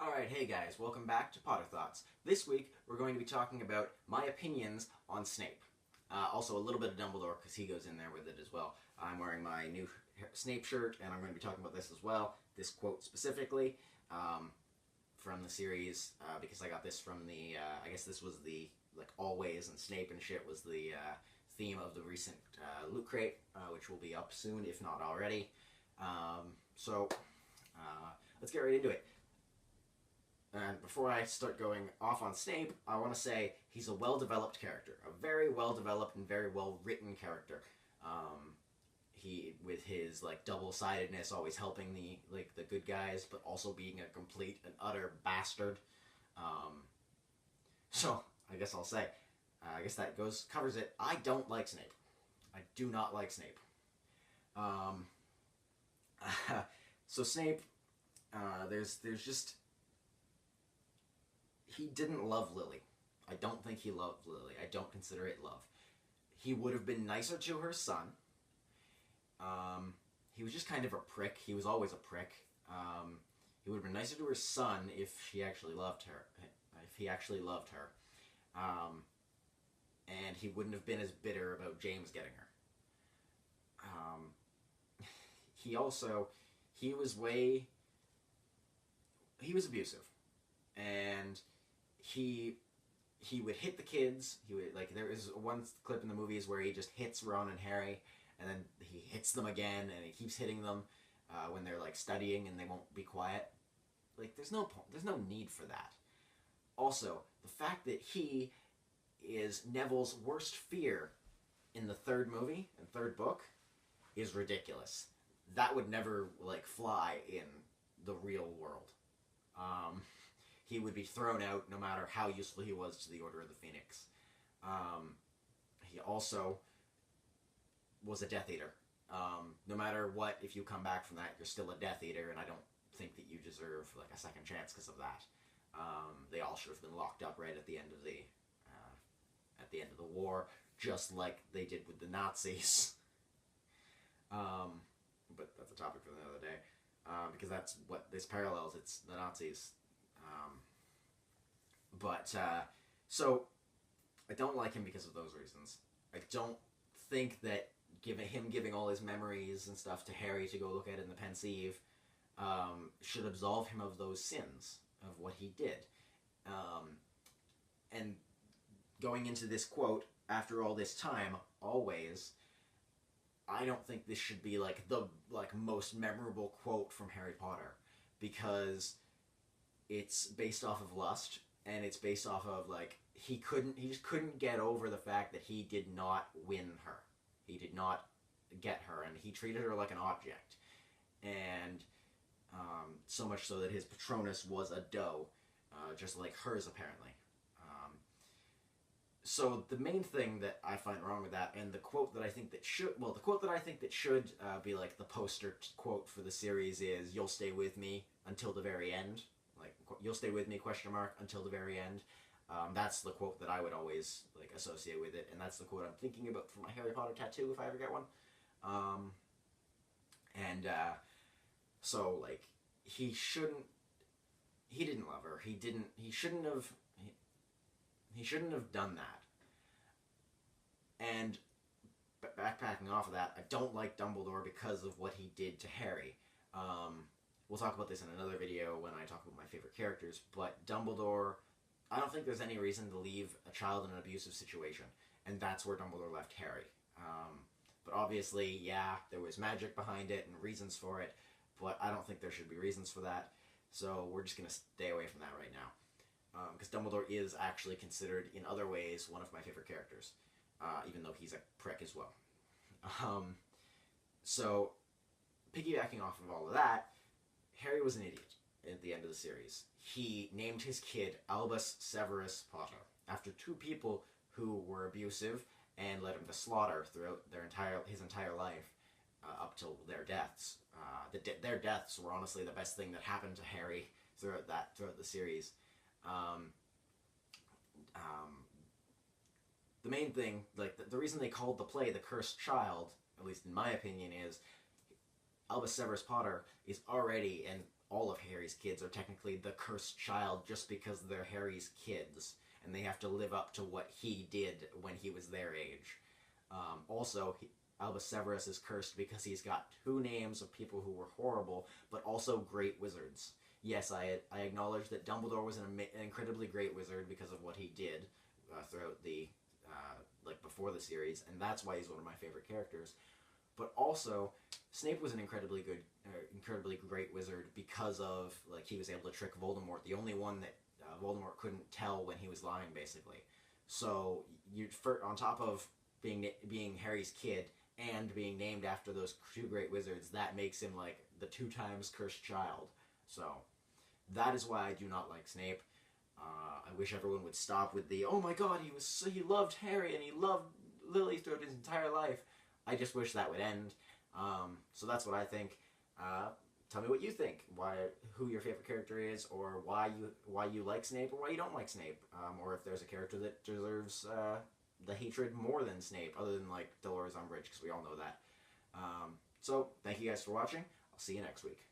Alright, hey guys, welcome back to Potter Thoughts. This week, we're going to be talking about my opinions on Snape. Also, a little bit of Dumbledore, because he goes in there with it as well. I'm wearing my new Snape shirt, and I'm going to be talking about this as well. This quote specifically, from the series, because I got this from the, I guess this was the, like, Always and Snape and shit was the theme of the recent Loot Crate, which will be up soon, if not already. Let's get right into it. And before I start going off on Snape, I want to say he's a well-developed character. A very well-developed and very well-written character. He, with his, like, double-sidedness, always helping the good guys, but also being a complete and utter bastard. So, I guess I'll say, I guess that covers it. I don't like Snape. I do not like Snape. So Snape, there's just... He didn't love Lily. I don't think he loved Lily. I don't consider it love. He would have been nicer to her son. He was just kind of a prick. He was always a prick. He would have been nicer to her son if she actually loved her. If he actually loved her. And he wouldn't have been as bitter about James getting her. He was abusive. And he would hit the kids. He would, like, there is one clip in the movies where he just hits Ron and Harry, and then he hits them again, and he keeps hitting them when they're, like, studying and they won't be quiet. Like, there's no need for that. Also, the fact that he is Neville's worst fear in the third movie and third book is ridiculous. That would never, like, fly in the real world. He would be thrown out no matter how useful he was to the Order of the Phoenix. He also was a Death Eater. No matter what, if you come back from that, you're still a Death Eater, and I don't think that you deserve, like, a second chance because of that. They all should have been locked up right at the end of the war, just like they did with the Nazis. But that's a topic for another day, because that's what this parallels. It's the Nazis. So I don't like him because of those reasons. I don't think that him giving all his memories and stuff to Harry to go look at in the Pensieve should absolve him of those sins, of what he did. And going into this quote, after all this time, always, I don't think this should be, like, the, like, most memorable quote from Harry Potter, because it's based off of lust, and it's based off of, like, he just couldn't get over the fact that he did not win her. He did not get her, and he treated her like an object. And so much so that his Patronus was a doe, just like hers, apparently. So the main thing that I find wrong with that, and the quote that I think that should, be, like, the poster quote for the series is, "You'll stay with me until the very end." Like, "You'll stay with me, ? Until the very end." That's the quote that I would always, like, associate with it, and that's the quote I'm thinking about for my Harry Potter tattoo, if I ever get one. So, like, he didn't love her. He shouldn't have done that. And backpacking off of that, I don't like Dumbledore because of what he did to Harry. We'll talk about this in another video when I talk about my favorite characters, but Dumbledore, I don't think there's any reason to leave a child in an abusive situation, and that's where Dumbledore left Harry. But obviously, yeah, there was magic behind it and reasons for it, but I don't think there should be reasons for that, so we're just going to stay away from that right now. Because Dumbledore is actually considered, in other ways, one of my favorite characters, even though he's a prick as well. So, piggybacking off of all of that, Harry was an idiot at the end of the series. He named his kid Albus Severus Potter, after two people who were abusive and led him to slaughter throughout his entire life, up till their deaths. Their deaths were honestly the best thing that happened to Harry throughout the series. The main thing, like, the reason they called the play The Cursed Child, at least in my opinion, is Albus Severus Potter is already, and all of Harry's kids are technically the cursed child just because they're Harry's kids, and they have to live up to what he did when he was their age. Also, Albus Severus is cursed because he's got two names of people who were horrible, but also great wizards. Yes, I acknowledge that Dumbledore was an incredibly great wizard because of what he did throughout the like before the series, and that's why he's one of my favorite characters. But also, Snape was an incredibly great wizard because of like he was able to trick Voldemort, the only one that Voldemort couldn't tell when he was lying, basically. So on top of being Harry's kid and being named after those two great wizards, that makes him like the 2 times cursed child. So that is why I do not like Snape. I wish everyone would stop with the, oh my god, he loved Harry and he loved Lily throughout his entire life. I just wish that would end. So that's what I think. Tell me what you think. Who your favorite character is, or why you like Snape, or why you don't like Snape, or if there's a character that deserves the hatred more than Snape, other than like Dolores Umbridge, because we all know that. So thank you guys for watching. I'll see you next week.